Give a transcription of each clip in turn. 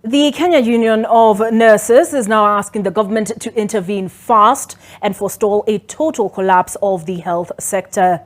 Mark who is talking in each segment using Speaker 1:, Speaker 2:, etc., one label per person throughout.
Speaker 1: The Kenya Union of Nurses is now asking the government to intervene fast and forestall a total collapse of the health sector.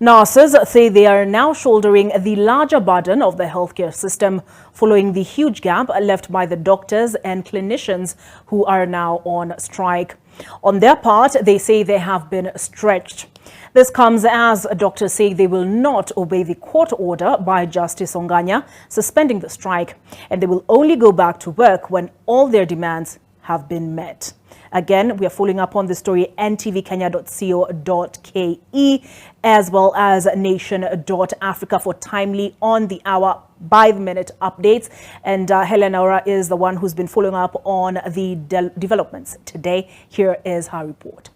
Speaker 1: Nurses say they are now shouldering the larger burden of the healthcare system following the huge gap left by the doctors and clinicians who are now on strike. On their part, they say they have been stretched. This comes as doctors say they will not obey the court order by Justice Onganya suspending the strike, and they will only go back to work when all their demands have been met. Again, we are following up on the story ntvkenya.co.ke as well as nation.africa for timely on-the-hour, by-the-minute updates. And Helen Aura is the one who's been following up on the developments today. Here is her report.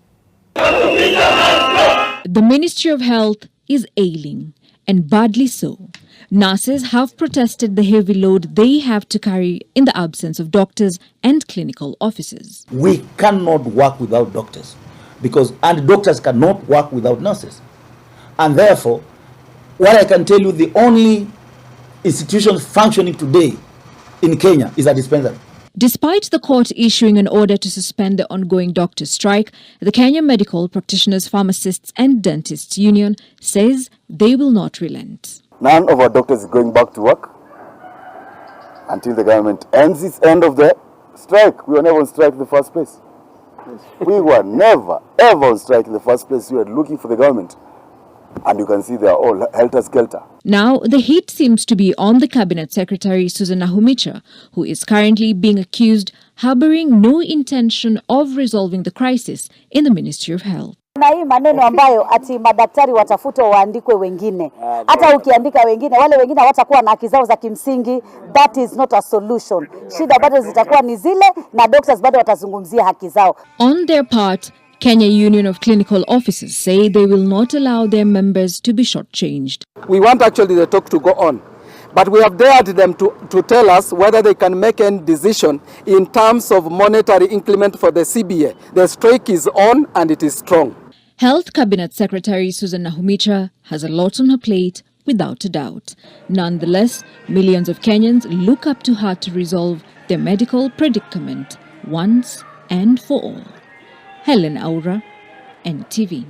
Speaker 2: The Ministry of Health is ailing, and badly so. Nurses have protested the heavy load they have to carry in the absence of doctors and clinical officers.
Speaker 3: We cannot work without doctors, and doctors cannot work without nurses. And therefore, what I can tell you, the only institution functioning today in Kenya is a dispensary.
Speaker 2: Despite the court issuing an order to suspend the ongoing doctor strike, the Kenya Medical Practitioners, Pharmacists and Dentists Union says they will not relent.
Speaker 4: None of our doctors is going back to work until the government ends its end of the strike. We were never on strike in the first place. We were never, ever on strike in the first place. We were looking for the government. And you can see they are all helter-skelter.
Speaker 2: Now, the heat seems to be on the Cabinet Secretary Susan Nahumicha, who is currently being accused harboring no intention of resolving the crisis in the Ministry of Health.
Speaker 5: Na hii maneno ambayo ati madaktari watafutwa waandikwe wengine. Hata ukiandika wengine, wale wengine hawatakuwa na haki zao za kimsingi. That is not a solution. Shida bado zitakuwa ni zile na doctors bado watazungumzia haki zao.
Speaker 2: On their part, Kenya Union of Clinical Officers say they will not allow their members to be shortchanged.
Speaker 6: We want actually the talk to go on, but we have dared them to tell us whether they can make any decision in terms of monetary increment for the CBA. The strike is on and it is strong.
Speaker 2: Health Cabinet Secretary Susan Nahumicha has a lot on her plate, without a doubt. Nonetheless, millions of Kenyans look up to her to resolve their medical predicament once and for all. Helen Aura, NTV.